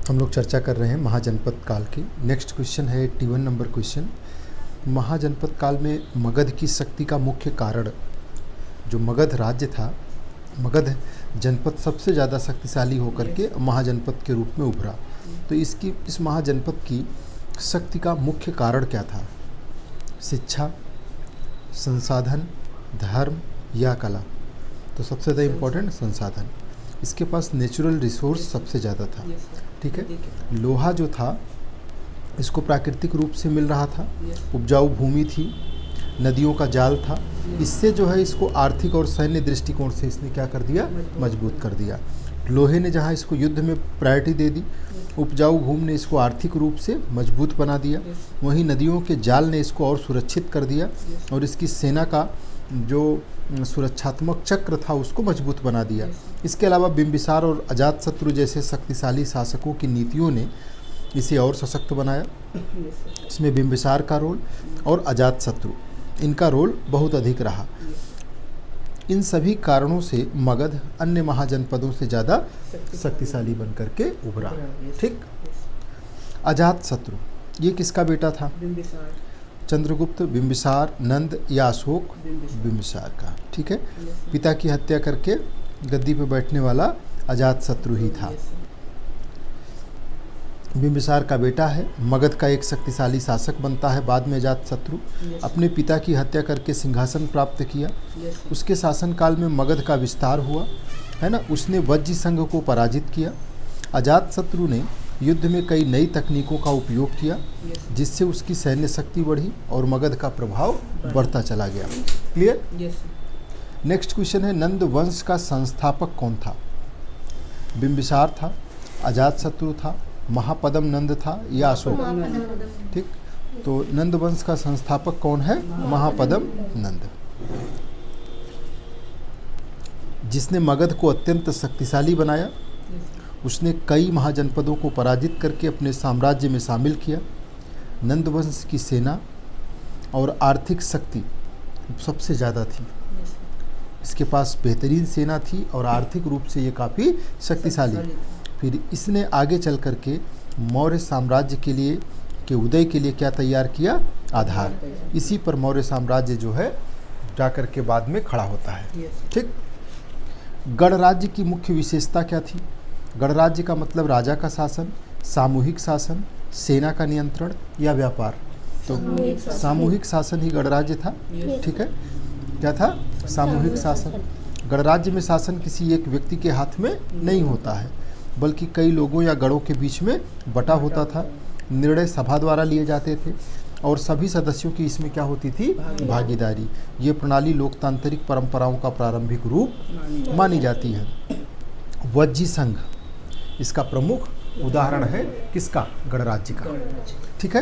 हम लोग चर्चा कर रहे हैं महाजनपद काल की। नेक्स्ट क्वेश्चन है 81 नंबर क्वेश्चन। महाजनपद काल में मगध की शक्ति का मुख्य कारण, जो मगध राज्य था, मगध जनपद सबसे ज़्यादा शक्तिशाली होकर के महाजनपद के रूप में उभरा। तो इस महाजनपद की शक्ति का मुख्य कारण क्या था? शिक्षा, संसाधन, धर्म या कला? तो सबसे ज़्यादा इम्पोर्टेंट संसाधन। इसके पास नेचुरल रिसोर्स सबसे ज़्यादा था। ठीक है, लोहा जो था इसको प्राकृतिक रूप से मिल रहा था, उपजाऊ भूमि थी, नदियों का जाल था। इससे जो है इसको आर्थिक और सैन्य दृष्टिकोण से इसने क्या कर दिया? मजबूत कर दिया। लोहे ने जहाँ इसको युद्ध में प्रायोरिटी दे दी, उपजाऊ भूमि ने इसको आर्थिक रूप से मजबूत बना दिया, वहीं नदियों के जाल ने इसको और सुरक्षित कर दिया और इसकी सेना का जो सुरक्षात्मक चक्र था उसको मजबूत बना दिया। इसके अलावा बिंबिसार और अजातशत्रु जैसे शक्तिशाली शासकों की नीतियों ने इसे और सशक्त बनाया। इसमें बिंबिसार का रोल और अजातशत्रु, इनका रोल बहुत अधिक रहा। इन सभी कारणों से मगध अन्य महाजनपदों से ज़्यादा शक्तिशाली बनकर के उभरा। ठीक। अजातशत्रु ये किसका बेटा था? चंद्रगुप्त, बिंबिसार, नंद या अशोक? बिंबिसार का। ठीक है, पिता की हत्या करके गद्दी पर बैठने वाला अजातशत्रु ही था। बिंबिसार का बेटा है, मगध का एक शक्तिशाली शासक बनता है। बाद में अजातशत्रु अपने पिता की हत्या करके सिंहासन प्राप्त किया। उसके शासनकाल में मगध का विस्तार हुआ, है ना। उसने वज्जी संघ को पराजित किया। अजातशत्रु ने युद्ध में कई नई तकनीकों का उपयोग किया, जिससे उसकी सैन्य शक्ति बढ़ी और मगध का प्रभाव बढ़ता चला गया। क्लियर? नेक्स्ट क्वेश्चन है, नंद वंश का संस्थापक कौन था? बिंबिसार था, अजातशत्रु था, महापद्म नंद था या अशोक? ठीक, तो नंद वंश का संस्थापक कौन है? महापद्म नंद, जिसने मगध को अत्यंत शक्तिशाली बनाया। उसने कई महाजनपदों को पराजित करके अपने साम्राज्य में शामिल किया। नंद वंश की सेना और आर्थिक शक्ति सबसे ज़्यादा थी। इसके पास बेहतरीन सेना थी और आर्थिक रूप से ये काफ़ी शक्तिशाली। फिर इसने आगे चल कर के मौर्य साम्राज्य के उदय के लिए क्या तैयार किया? आधार। इसी पर मौर्य साम्राज्य जो है जाकर के बाद में खड़ा होता है। ठीक। गणराज्य की मुख्य विशेषता क्या थी? गणराज्य का मतलब राजा का शासन, सामूहिक शासन, सेना का नियंत्रण या व्यापार? तो सामूहिक शासन ही गणराज्य था। ठीक है, क्या था? सामूहिक शासन। गणराज्य में शासन किसी एक व्यक्ति के हाथ में नहीं होता है, बल्कि कई लोगों या गणों के बीच में बटा होता था। निर्णय सभा द्वारा लिए जाते थे और सभी सदस्यों की इसमें क्या होती थी? भागीदारी। ये प्रणाली लोकतांत्रिक परंपराओं का प्रारंभिक रूप मानी जाती है। वज्जी संघ इसका प्रमुख उदाहरण है। किसका? गणराज्य का। ठीक है।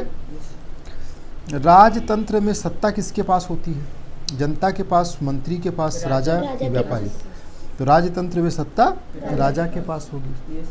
राजतंत्र में सत्ता किसके पास होती है? जनता के पास, मंत्री के पास, राजा, व्यापारी? तो राजतंत्र में सत्ता राजा के पास होगी,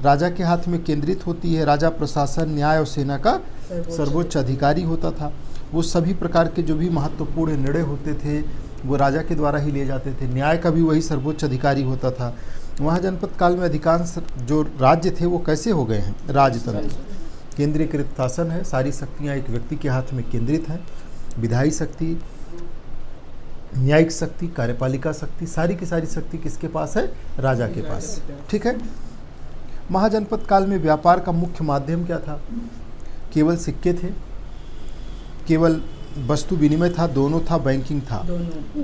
राजा के हाथ में केंद्रित होती है। राजा प्रशासन, न्याय और सेना का सर्वोच्च अधिकारी होता था। वो सभी प्रकार के जो भी महत्वपूर्ण निर्णय होते थे वो राजा के द्वारा ही लिए जाते थे। न्याय का भी वही सर्वोच्च अधिकारी होता था। महाजनपद काल में अधिकांश जो राज्य थे वो कैसे हो गए हैं? राजतंत्र। केंद्रीकृत शासन है, सारी शक्तियाँ एक व्यक्ति के हाथ में केंद्रित हैं। विधायी शक्ति, न्यायिक शक्ति, कार्यपालिका शक्ति, सारी की सारी शक्ति किसके पास है? राजा के पास। ठीक है। महाजनपद काल में व्यापार का मुख्य माध्यम क्या था? केवल सिक्के थे, केवल वस्तु विनिमय था, दोनों था, बैंकिंग था?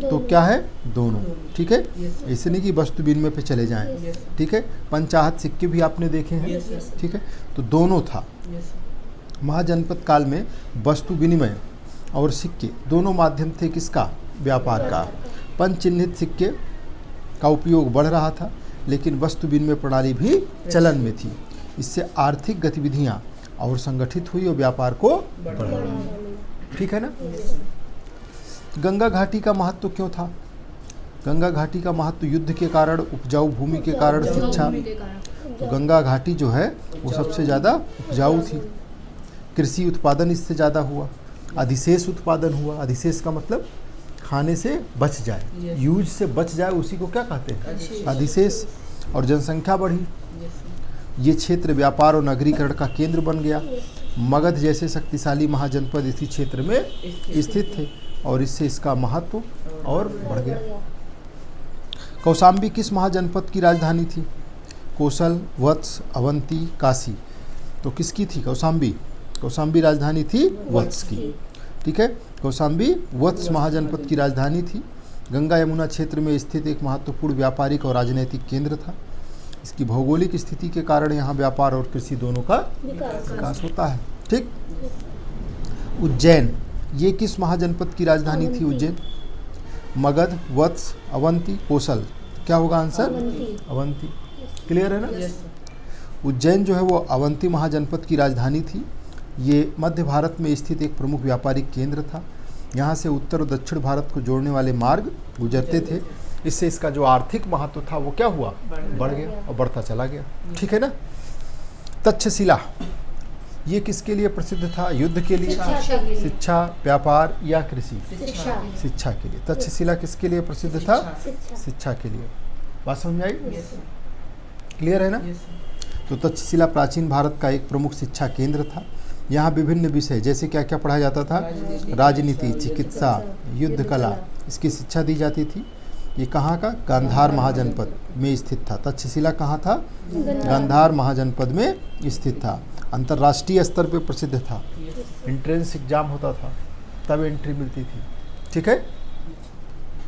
तो क्या है? दोनों। ठीक है, ऐसे नहीं कि वस्तु विनिमय पे चले जाएं। ठीक है, पंचाहत सिक्के भी आपने देखे हैं। ठीक है, तो दोनों था। महाजनपद काल में वस्तु विनिमय और सिक्के दोनों माध्यम थे। किसका? व्यापार का। पंचचिन्हित सिक्के का उपयोग बढ़ रहा था, लेकिन वस्तु विनिमय प्रणाली भी चलन में थी। इससे आर्थिक गतिविधियां और संगठित हुई और व्यापार को बढ़ाया। ठीक है ना। गंगा घाटी का महत्व क्यों था? गंगा घाटी का महत्व युद्ध के कारण, उपजाऊ भूमि के कारण, शिक्षा। तो गंगा घाटी जो है वो सबसे ज़्यादा उपजाऊ थी। कृषि उत्पादन इससे ज़्यादा हुआ। अधिशेष उत्पादन हुआ। अधिशेष का मतलब खाने से बच जाए, यूज से बच जाए, उसी को क्या कहते हैं? अधिशेष। और जनसंख्या बढ़ी ये क्षेत्र व्यापार और नगरीकरण का केंद्र बन गया। मगध जैसे शक्तिशाली महाजनपद इसी क्षेत्र में स्थित थे और इससे इसका महत्व और बढ़ गया। कौशाम्बी किस महाजनपद की राजधानी थी? कोसल, वत्स, अवंती, काशी। तो किसकी थी कौशाम्बी? कौशाम्बी राजधानी थी वत्स की। ठीक है, कौशाम्बी वत्स महाजनपद की राजधानी थी। गंगा यमुना क्षेत्र में स्थित एक महत्वपूर्ण व्यापारिक और राजनीतिक केंद्र था। इसकी भौगोलिक स्थिति के कारण यहाँ व्यापार और कृषि दोनों का विकास होता है। ठीक। उज्जैन ये किस महाजनपद की राजधानी थी? उज्जैन। मगध, वत्स, अवंती, कोसल। क्या होगा आंसर? अवंती। क्लियर है ना? उज्जैन जो है वो अवंती महाजनपद की राजधानी थी। ये मध्य भारत में स्थित एक प्रमुख व्यापारिक केंद्र था। यहाँ से उत्तर और दक्षिण भारत को जोड़ने वाले मार्ग गुजरते थे। इससे इसका जो आर्थिक महत्व था वो क्या हुआ? बढ़ गया और बढ़ता चला गया। ठीक है ना? तक्षशिला ये किसके लिए प्रसिद्ध था? युद्ध के लिए, शिक्षा, व्यापार या कृषि? शिक्षा के लिए। तक्षशिला किसके लिए प्रसिद्ध था? शिक्षा के लिए। बात समझ आई? क्लियर है ना? तो तक्षशिला प्राचीन भारत का एक प्रमुख शिक्षा केंद्र था। यहाँ विभिन्न विषय जैसे क्या क्या पढ़ाया जाता था? राजनीति, चिकित्सा, युद्ध कला, इसकी शिक्षा दी जाती थी। ये कहाँ का? गांधार महाजनपद में स्थित था। तक्षशिला कहाँ था? गांधार महाजनपद में स्थित था। अंतर्राष्ट्रीय स्तर पे प्रसिद्ध था। एंट्रेंस एग्जाम होता था तब एंट्री मिलती थी। ठीक है।